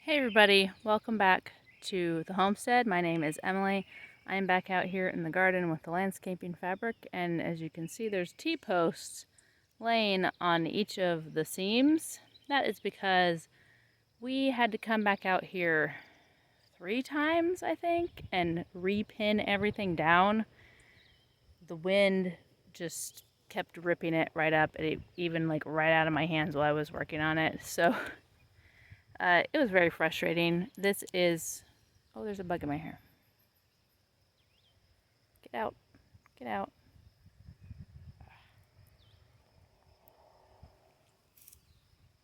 Hey everybody, welcome back to the homestead. My name is Emily. I am back out here in the garden with the landscaping fabric, and as you can see there's T-posts laying on each of the seams. That is because we had to come back out here 3 times, I think, and repin everything down. The wind just kept ripping it right up, it even like right out of my hands while I was working on it. So it was very frustrating. This is, oh, there's a bug in my hair. Get out, get out.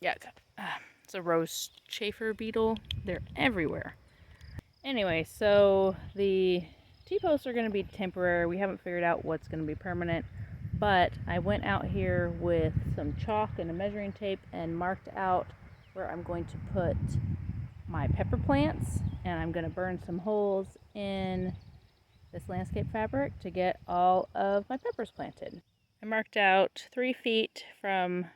Yuck. It's a rose chafer beetle. They're everywhere. Anyway, so the T-posts are going to be temporary. We haven't figured out what's going to be permanent, but I went out here with some chalk and a measuring tape and marked out where I'm going to put my pepper plants, and I'm going to burn some holes in this landscape fabric to get all of my peppers planted. I marked out 3 feet from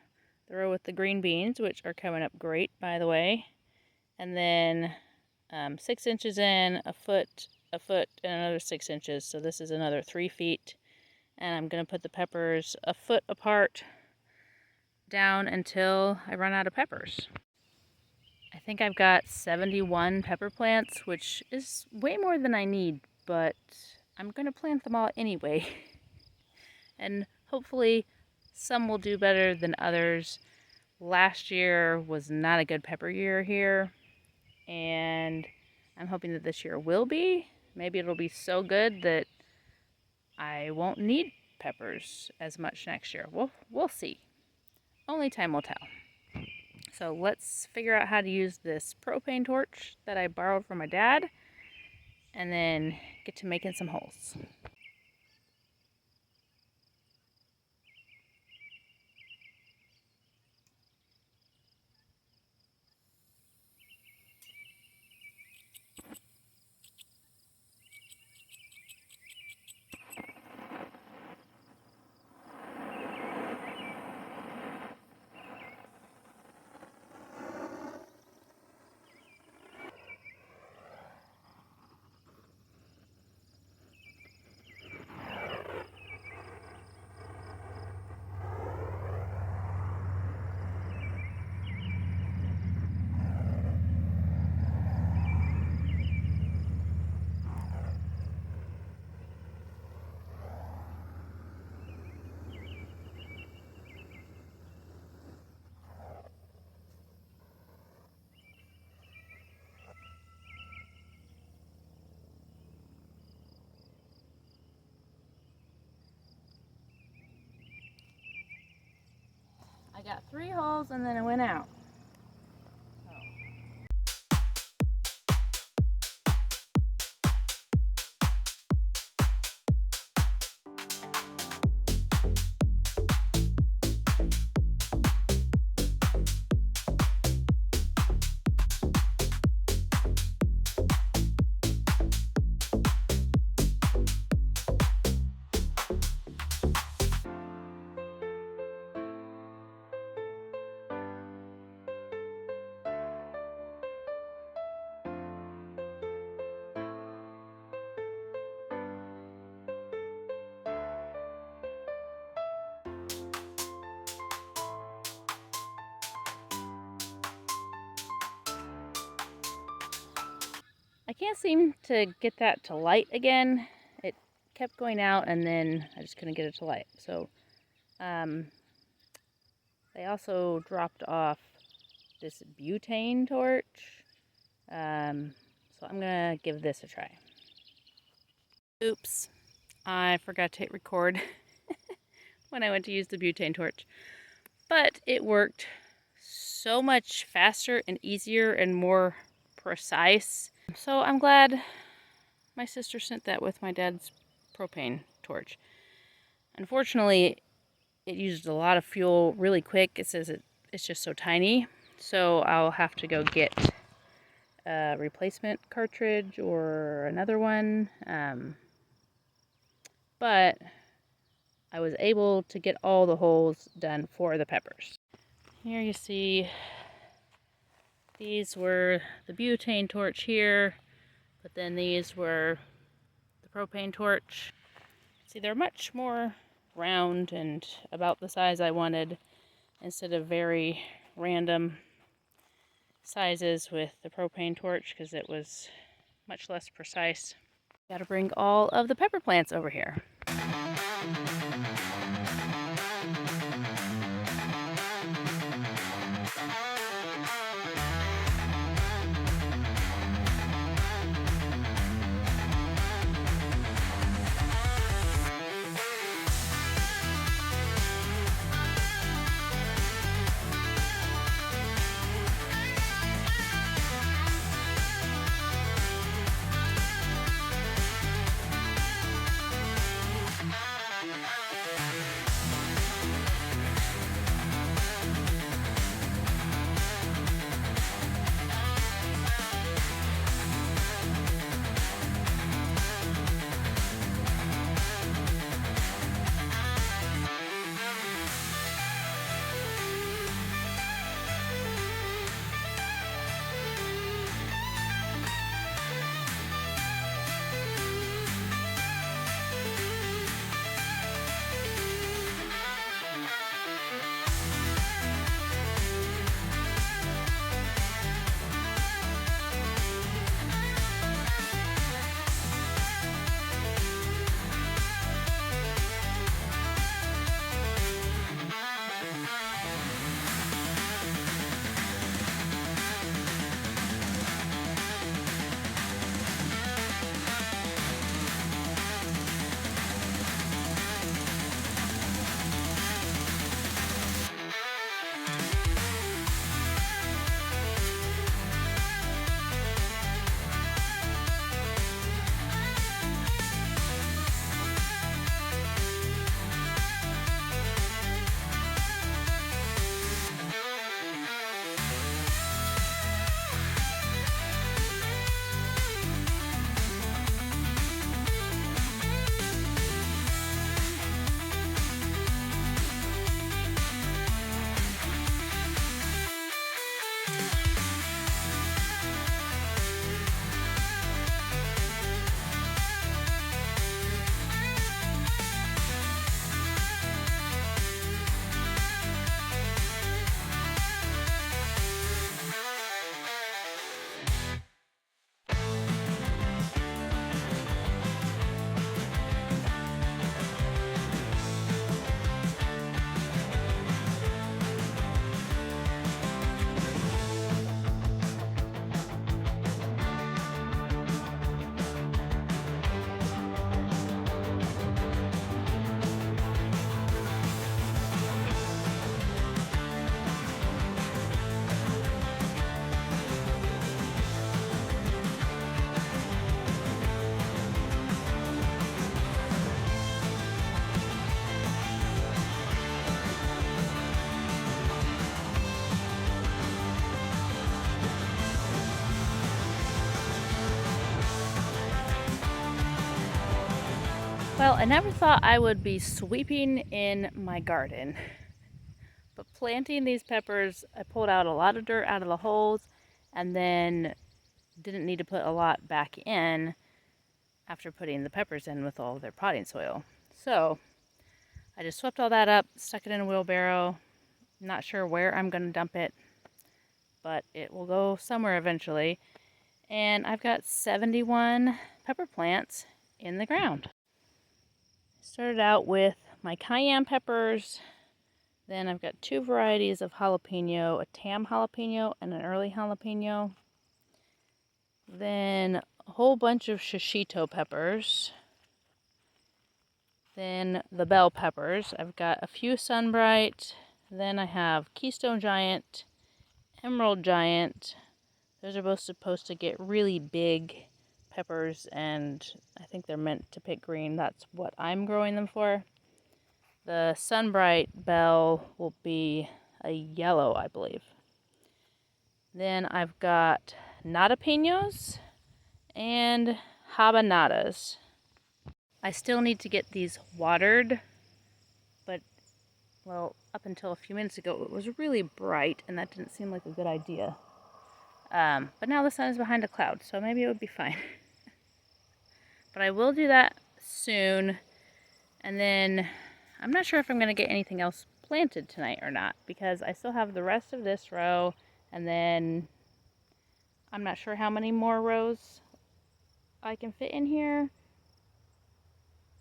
the row with the green beans, which are coming up great, by the way, and then 6 inches in, a foot, and another 6 inches. So this is another 3 feet, and I'm going to put the peppers a foot apart down until I run out of peppers. I think I've got 71 pepper plants, which is way more than I need, but I'm going to plant them all anyway. And hopefully some will do better than others. Last year was not a good pepper year here, and I'm hoping that this year will be. Maybe it'll be so good that I won't need peppers as much next year. We'll see. Only time will tell. So let's figure out how to use this propane torch that I borrowed from my dad, and then get to making some holes. I got 3 holes and then I went out. I can't seem to get that to light again. It kept going out and then I just couldn't get it to light. So they also dropped off this butane torch. So I'm gonna give this a try. Oops, I forgot to hit record when I went to use the butane torch. But it worked so much faster and easier and more precise. So I'm glad my sister sent that with my dad's propane torch. Unfortunately, it used a lot of fuel really quick. It says it's just so tiny. So I'll have to go get a replacement cartridge or another one. But I was able to get all the holes done for the peppers. Here you see These were the butane torch here, but then these were the propane torch. See, they're much more round and about the size I wanted instead of very random sizes with the propane torch because it was much less precise. Gotta bring all of the pepper plants over here. Well, I never thought I would be sweeping in my garden, but planting these peppers, I pulled out a lot of dirt out of the holes and then didn't need to put a lot back in after putting the peppers in with all of their potting soil. So I just swept all that up, stuck it in a wheelbarrow. Not sure where I'm going to dump it, but it will go somewhere eventually. And I've got 71 pepper plants in the ground. Started out with my cayenne peppers, then I've got two varieties of jalapeno, a tam jalapeno and an early jalapeno, then a whole bunch of shishito peppers, then the bell peppers. I've got a few sunbright, then I have Keystone Giant, Emerald Giant. Those are both supposed to get really big peppers, and I think they're meant to pick green. That's what I'm growing them for. The Sunbright Bell will be a yellow, I believe. Then I've got Nadapinos and Habanadas. I still need to get these watered, but, well, up until a few minutes ago, it was really bright, and that didn't seem like a good idea. But now the sun is behind a cloud, so maybe it would be fine. But I will do that soon. And then I'm not sure if I'm going to get anything else planted tonight or not, because I still have the rest of this row, and then I'm not sure how many more rows I can fit in here.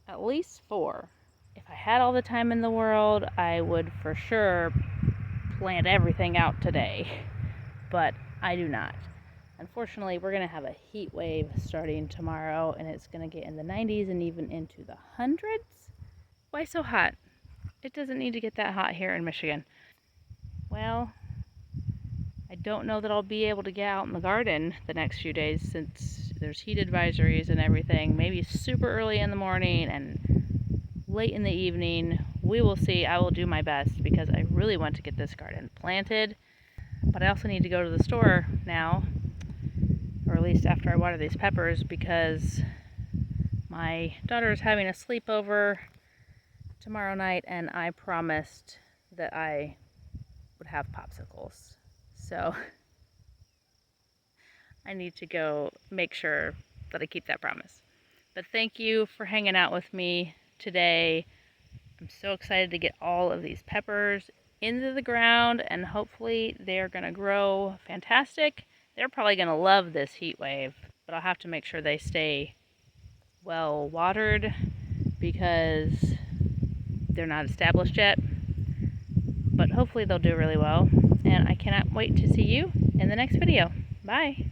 At least 4. If I had all the time in the world, I would for sure plant everything out today, but I do not. Unfortunately, we're going to have a heat wave starting tomorrow, and it's going to get in the 90s and even into the hundreds. Why so hot? It doesn't need to get that hot here in Michigan. Well, I don't know that I'll be able to get out in the garden the next few days since there's heat advisories and everything. Maybe super early in the morning and late in the evening. We will see. I will do my best because I really want to get this garden planted. But I also need to go to the store now, or at least after I water these peppers, because my daughter is having a sleepover tomorrow night, and I promised that I would have popsicles. So I need to go make sure that I keep that promise. But thank you for hanging out with me today. I'm so excited to get all of these peppers into the ground, and hopefully they're going to grow fantastic. They're probably going to love this heat wave, but I'll have to make sure they stay well watered because they're not established yet. But hopefully they'll do really well, and I cannot wait to see you in the next video. Bye!